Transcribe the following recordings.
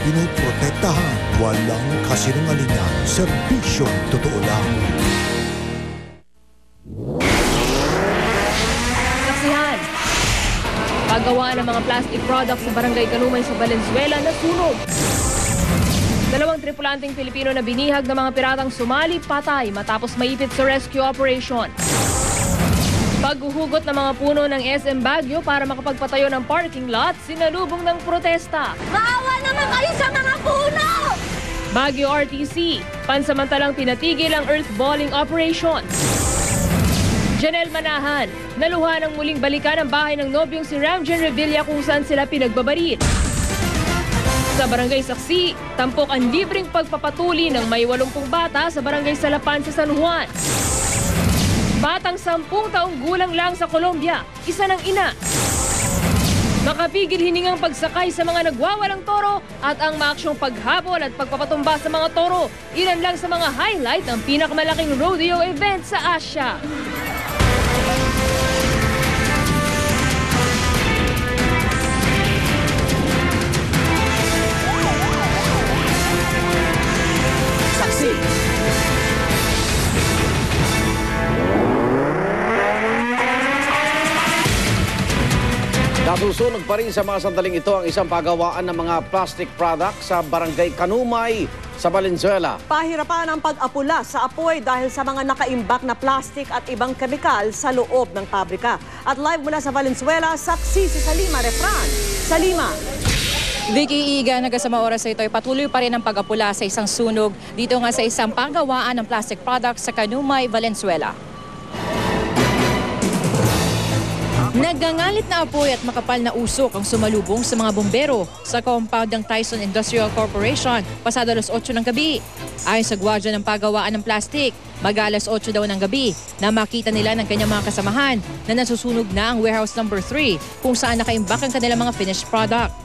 pinoprotektahan. Walang kasinungalingan, serbisyong totoo lang. Saksihan, paggawa ng mga plastic products sa Barangay Kanumay sa Valenzuela na sunog. 2 tripulanteng Pilipino na binihag ng mga piratang Somali patay matapos maipit sa rescue operation. Paghuhugot ng mga puno ng SM Baguio para makapagpatayo ng parking lot, sinalubong ng protesta. Maawa naman kayo sa mga puno! Baguio RTC, pansamantalang pinatigil ang earthballing operation. Janelle Manahan, naluha ng muling balikan ang bahay ng nobyong si Ramjen Revilla kung saan sila pinagbabaril. Sa Barangay Saksi, tampok ang libreng pagpapatuli ng may 80 bata sa Barangay Salapan sa San Juan. Batang 10 taong gulang lang sa Colombia, isa ng ina. Makapigil hiningang pagsakay sa mga nagwawalang toro at ang maaksyong paghabol at pagpapatumba sa mga toro. Ilan lang sa mga highlight ng pinakamalaking rodeo event sa Asia. Nasusunog pa rin sa mga sandaling ito ang isang pagawaan ng mga plastic products sa Barangay Kanumay sa Valenzuela. Pahirapan ang pag-apula sa apoy dahil sa mga nakaimbak na plastic at ibang kemikal sa loob ng pabrika. At live mula sa Valenzuela, saksi si Salima Refran. Salima. Vicky Igan, nagasama oras sa ito ay patuloy pa rin ang pag-apula sa isang sunog dito nga sa isang pagawaan ng plastic products sa Kanumay, Valenzuela. Nagangalit na apoy at makapal na usok ang sumalubong sa mga bombero sa compound ng Tyson Industrial Corporation pasado alas 8 ng gabi. Ayon sa gwardiya ng pagawaan ng plastic, mag-alas 8 daw ng gabi na makita nila ng kanyang mga kasamahan na nasusunog na ang warehouse number 3 kung saan nakaimbak ang kanilang mga finished product.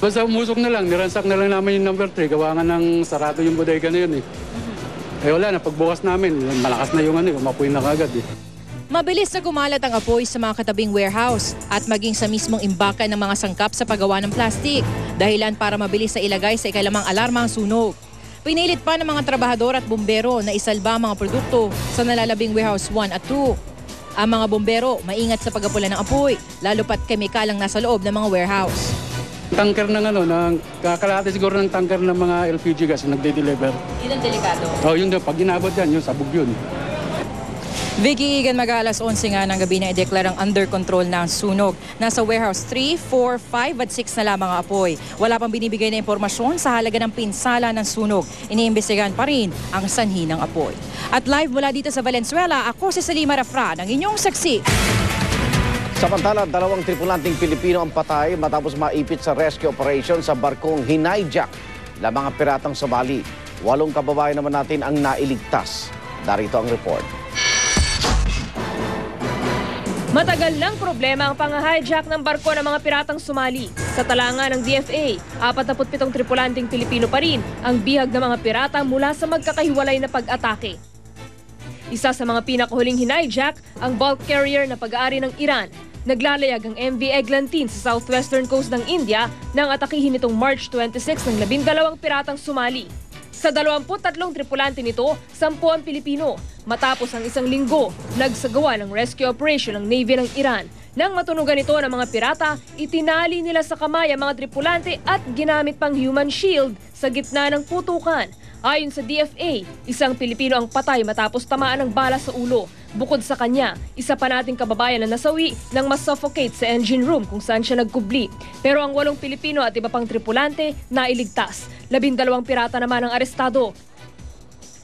Basta umusok na lang, niransak na lang namin yung number 3, gawa nga ng sarado yung bodega na yun eh. Eh wala na, pagbukas namin, malakas na yung umapoy na kagad eh. Mabilis na kumalat ang apoy sa mga katabing warehouse at maging sa mismong imbakan ng mga sangkap sa paggawa ng plastic, dahilan para mabilis na ilagay sa ikalimang alarma ang sunog. Pinilit pa ng mga trabahador at bumbero na isalba ang mga produkto sa nalalabing warehouse 1 at 2. Ang mga bumbero maingat sa pag-apula ng apoy, lalo pat kemikal ang nasa loob ng mga warehouse. Tanker ng ng kakalahati siguro ng tanker ng mga LPG gas na nagde-deliver. Yun ang delikado. Oh, yun daw, pag inabot yan, yung sabog yun. Vicky Igan, mag-alas 11 nga ng gabi na ideklarang under control na ang sunog. Nasa warehouse 3, 4, 5 at 6 na lamang ang apoy. Wala pang binibigay na impormasyon sa halaga ng pinsala ng sunog. Iniimbestigahan pa rin ang sanhi ng apoy. At live mula dito sa Valenzuela, ako si Salima Refran, ang inyong saksi. Samantala, 2 tripulanteng Pilipino ang patay matapos maipit sa rescue operation sa barkong hinayjack ng mga piratang Somali. 8 kababayan naman natin ang nailigtas. Darito ang report. Matagal lang problema ang pang-hijack ng barko ng mga piratang Somali. Sa talanga ng DFA, 47 tripulanteng Pilipino pa rin ang bihag ng mga pirata mula sa magkakahiwalay na pag-atake. Isa sa mga pinakahuling hinhijack ang bulk carrier na pag-aari ng Iran. Naglalayag ang MV Eglantine sa southwestern coast ng India nang atakihin nitong March 26 ng 12 piratang Somali. Sa 23 tripulante nito, 10 ang Pilipino. Matapos ang isang linggo, nagsagawa ng rescue operation ng Navy ng Iran. Nang matunugan ito ng mga pirata, itinali nila sa kamay ang mga tripulante at ginamit pang human shield sa gitna ng putukan. Ayon sa DFA, isang Pilipino ang patay matapos tamaan ng bala sa ulo. Bukod sa kanya, isa pa nating kababayan na nasawi nang masuffocate sa engine room kung saan siya nagkubli. Pero ang 8 Pilipino at iba pang tripulante nailigtas. 12 pirata naman ang arestado.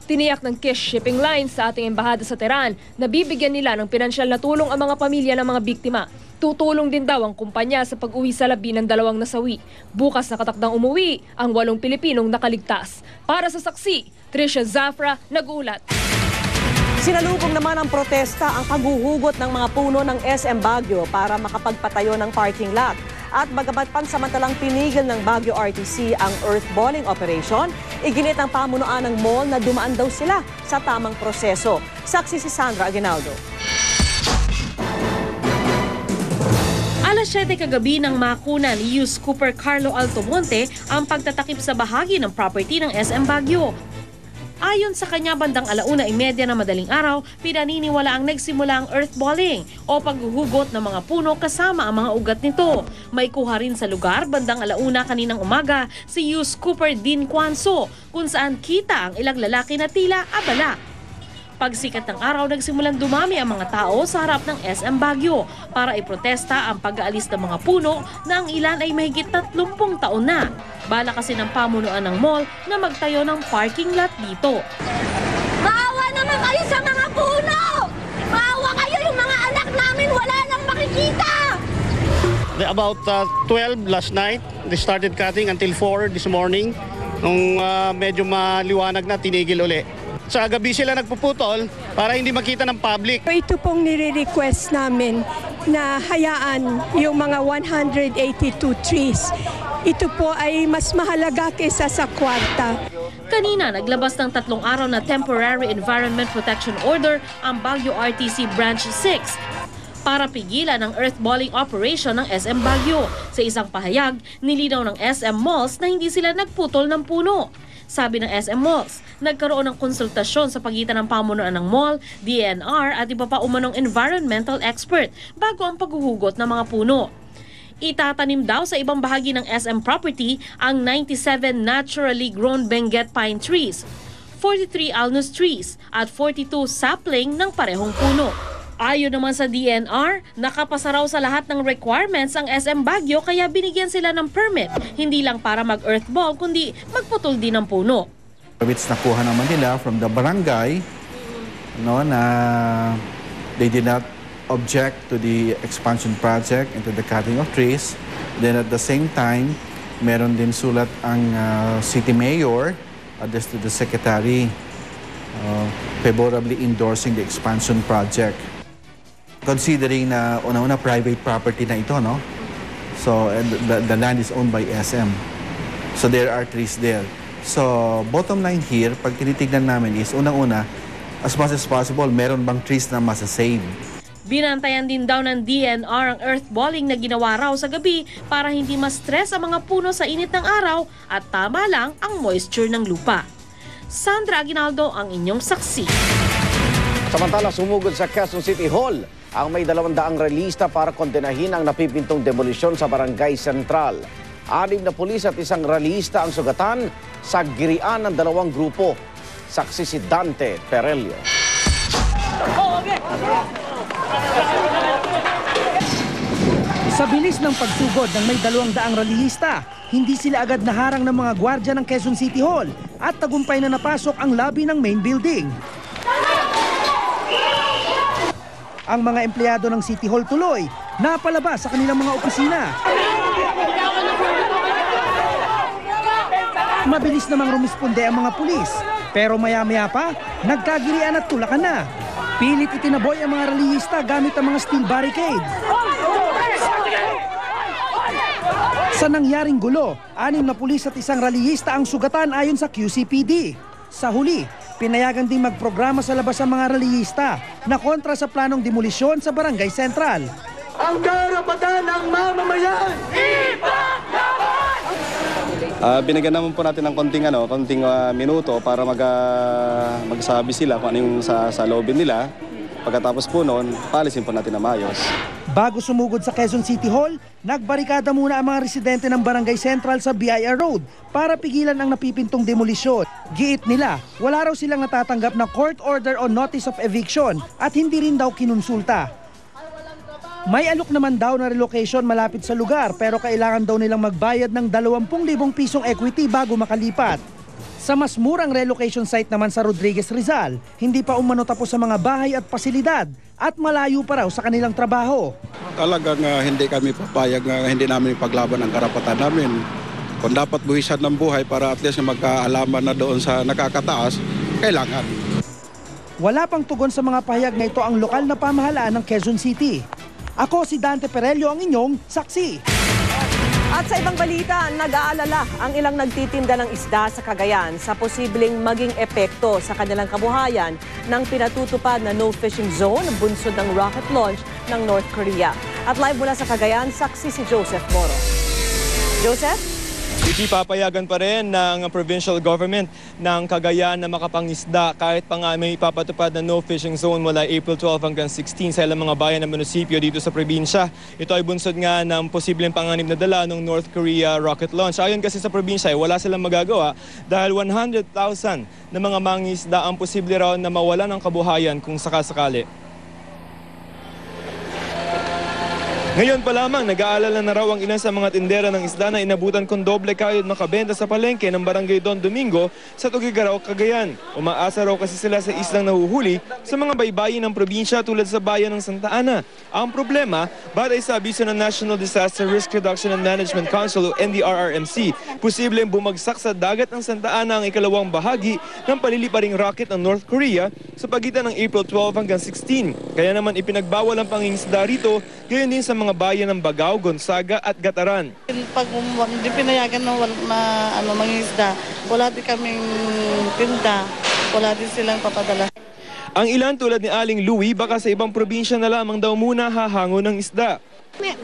Tiniyak ng Kish Shipping Line sa ating embahada sa Tehran na bibigyan nila ng pinansyal na tulong ang mga pamilya ng mga biktima. Tutulong din daw ang kumpanya sa pag-uwi sa labi ng 2 nasawi. Bukas nakatakdang umuwi ang 8 Pilipinong nakaligtas. Para sa saksi, Trisha Zafra, nag-uulat. Sinalubong naman ang protesta ang paghuhugot ng mga puno ng SM Baguio para makapagpatayo ng parking lot. At bagamat pansamantalang pinigil ng Baguio RTC ang earthballing operation, iginit ang pamunuan ng mall na dumaan daw sila sa tamang proseso. Saksi si Sandra Aguinaldo. Alas 7 kagabi nang makuna ni Yus Cooper Carlo Altomonte ang pagtatakip sa bahagi ng property ng SM Baguio. Ayon sa kanya, bandang 1:30 ng madaling araw, pinaniniwala ang nagsimula ang earthballing o paghuhugot ng mga puno kasama ang mga ugat nito. May kuha rin sa lugar bandang 1:00 kaninang umaga si Yus Cooper Din Quanso, kung saan kita ang ilang lalaki na tila abala. Pagsikat ng araw, nagsimulang dumami ang mga tao sa harap ng SM Baguio para iprotesta ang pag-aalis ng mga puno na ang ilan ay mahigit 30 taon na. Bala kasi ng pamunuan ng mall na magtayo ng parking lot dito. Maawa naman kayo sa mga puno! Maawa kayo, yung mga anak namin wala nang makikita! About 12 last night, they started cutting until 4 this morning. Nung medyo maliwanag na, tinigil uli. Sa gabi sila nagpuputol para hindi makita ng public. Ito pong nire-request namin na hayaan yung mga 182 trees. Ito po ay mas mahalaga kaysa sa kwarta. Kanina, naglabas ng 3 araw na Temporary Environment Protection Order ang Baguio RTC Branch 6 para pigilan ang earthballing operation ng SM Baguio. Sa isang pahayag, nilinaw ng SM Malls na hindi sila nagputol ng puno. Sabi ng SM Malls, nagkaroon ng konsultasyon sa pagitan ng pamunuan ng mall, DNR at iba pa umanong environmental expert bago ang paghuhugot ng mga puno. Itatanim daw sa ibang bahagi ng SM property ang 97 naturally grown Benguet pine trees, 43 alnus trees at 42 sapling ng parehong puno. Ayon naman sa DNR, nakapasa raw sa lahat ng requirements ang SM Baguio kaya binigyan sila ng permit, hindi lang para mag-earthball kundi magputol din ng puno. Permits nakuha naman nila from the barangay, no, na they did not object to the expansion project and to the cutting of trees. Then at the same time, meron din sulat ang city mayor addressed to the secretary favorably endorsing the expansion project. Considering na una-una private property na ito, no? So the land is owned by SM. So there are trees there. So bottom line here, pag tinitignan namin is unang-una, as much as possible, meron bang trees na masasave? Binantayan din daw ng DNR ang earthballing na ginawa raw sa gabi para hindi ma-stress ang mga puno sa init ng araw at tama lang ang moisture ng lupa. Sandra Aguinaldo ang inyong saksi. Samantala, sumugod sa Quezon City Hall ang may 200 relista para kondenahin ang napipintong demolisyon sa Barangay Central. 6 na pulis at 1 relista ang sugatan sa girian ng 2 grupo. Saksi si Dante Perelio. Sa bilis ng pagsugod ng may 200 relihista, hindi sila agad naharang ng mga gwardya ng Quezon City Hall at tagumpay na napasok ang lobby ng main building. Ang mga empleyado ng City Hall tuloy napalabas sa kanilang mga opisina. Mabilis namang rumisponde ang mga pulis, pero maya-maya pa, nagkagirian at tulakan na. Pilit itinaboy ang mga relihista gamit ang mga steel barricade. Sa nangyaring gulo, 6 na pulis at 1 relihista ang sugatan ayon sa QCPD. Sa huli, pinayagan din magprograma sa labas ang mga relihista na kontra sa planong demolisyon sa Barangay Central. Ang karapatan ng mamamayan! Binigyan naman po natin ng konting minuto para magsabi sila kung ano yung sa lobby nila. Pagkatapos po noon, palisin po natin na maayos. Bago sumugod sa Quezon City Hall, nagbarikada muna ang mga residente ng Barangay Central sa BIR Road para pigilan ang napipintong demolisyon. Giit nila, wala raw silang natatanggap na court order o notice of eviction at hindi rin daw kinonsulta. May alok naman daw na relocation malapit sa lugar pero kailangan daw nilang magbayad ng 20,000 pisong equity bago makalipat. Sa mas murang relocation site naman sa Rodriguez Rizal, hindi pa umano tapos sa mga bahay at pasilidad at malayo pa raw sa kanilang trabaho. Talagang hindi kami papayag na hindi namin paglaban ang karapatan namin. Kung dapat buhisan ng buhay para at least magkaalaman na doon sa nakakataas, kailangan. Wala pang tugon sa mga pahayag na ito ang lokal na pamahalaan ng Quezon City. Ako si Dante Perelio ang inyong saksi. At sa ibang balita, nag-aalala ang ilang nagtitinda ng isda sa Cagayan sa posibleng maging epekto sa kanilang kabuhayan ng pinatutupad na no-fishing zone bunsod ng rocket launch ng North Korea. At live mula sa Cagayan, saksi si Joseph Moro. Joseph? Hindi papayagan pa rin ng provincial government ng Cagayan na makapangisda kahit pa nga may ipapatupad na no-fishing zone mula April 12 hanggang 16 sa ilang mga bayan ng munisipyo dito sa probinsya. Ito ay bunsod nga ng posibleng panganib na dala ng North Korea rocket launch. Ayon kasi sa probinsya, wala silang magagawa dahil 100,000 na mga mangisda ang posible raw na mawala ng kabuhayan kung sakasakali. Ngayon pa lamang, nag-aalala na raw ang ilan sa mga tindera ng isda na inabutan kung doble kayod makabenta sa palengke ng Barangay Don Domingo sa Tuguegarao, Cagayan. Umaasa raw kasi sila sa islang nahuhuli sa mga baybayin ng probinsya tulad sa bayan ng Santa Ana. Ang problema, batay sa abiso ng National Disaster Risk Reduction and Management Council o NDRRMC, posibleng bumagsak sa dagat ng Santa Ana ang ikalawang bahagi ng paliliparing rocket ng North Korea sa pagitan ng April 12 hanggang 16. Kaya naman ipinagbawal ang pangingisda rito, gayon din sa mga bayan ng Bagao, Gonzaga at Gataran. Pag hindi pinayagan na mangingisda, wala din kaming tinda, wala din silang papadala. Ang ilan tulad ni Aling Louie, baka sa ibang probinsya na lamang daw muna hahango ng isda.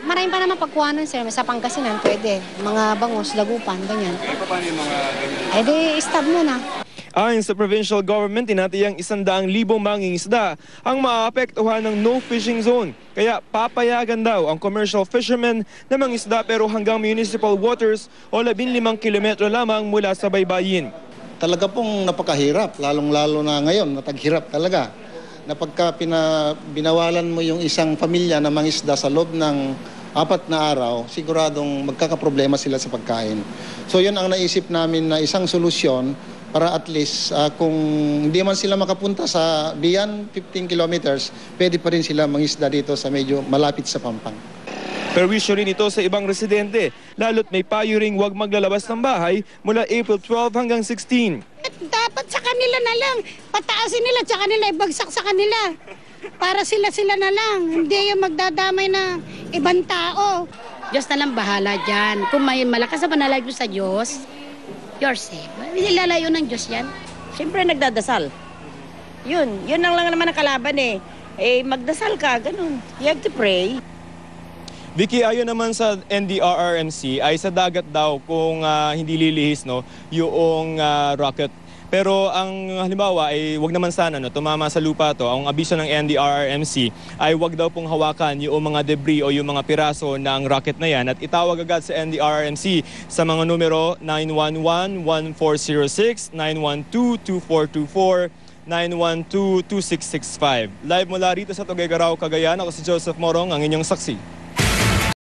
Marami pa naman pagkuhanan sir, sa Pangasinan pwede, mga bangus, lagupan, ganyan. Paano yung mga ganyan? Ay di, stab muna. Ayon sa provincial government, tinatayang 100,000 mangingisda ang maapektuhan ng no-fishing zone. Kaya papayagan daw ang commercial fishermen na mangisda pero hanggang municipal waters o 15 kilometro lamang mula sa baybayin. Talaga pong napakahirap, lalong-lalo na ngayon, nataghirap talaga. Na pagka binawalan mo yung isang pamilya na mangisda sa loob ng 4 na araw, siguradong magkakaproblema sila sa pagkain. So yun ang naisip namin na isang solusyon para at least kung hindi man sila makapunta sa beyond 15 kilometers, pwede pa rin sila mangisda dito sa medyo malapit sa Pampang. Perwisyo rin ito sa ibang residente, lalo't may payo ring huwag maglalabas ng bahay mula April 12 hanggang 16. Dapat sa kanila na lang, pataasin nila, tsaka nila ibagsak sa kanila. Para sila na lang, hindi yung magdadamay na ibang tao. Diyos na lang bahala dyan. Kung may malakas na panalag mo sa Diyos, you're safe. Nilalayo ng Diyos yan. Siyempre nagdadasal. Yun lang naman ang kalaban eh. Magdasal ka, ganun. You have to pray. Vicky, ayon naman sa NDRRMC ay sa dagat daw kung hindi lilihis yung rocket. Pero ang halimbawa ay wag naman sana tumama sa lupa to. Ang abiso ng NDRRMC ay wag daw pong hawakan yung mga debris o yung mga piraso ng rocket na yan at itawag agad sa NDRRMC sa mga numero 911-1406, 912-2424, 912-2665. Live mula rito sa Tuguegarao, Cagayan, ako si Joseph Morong, ang inyong saksi.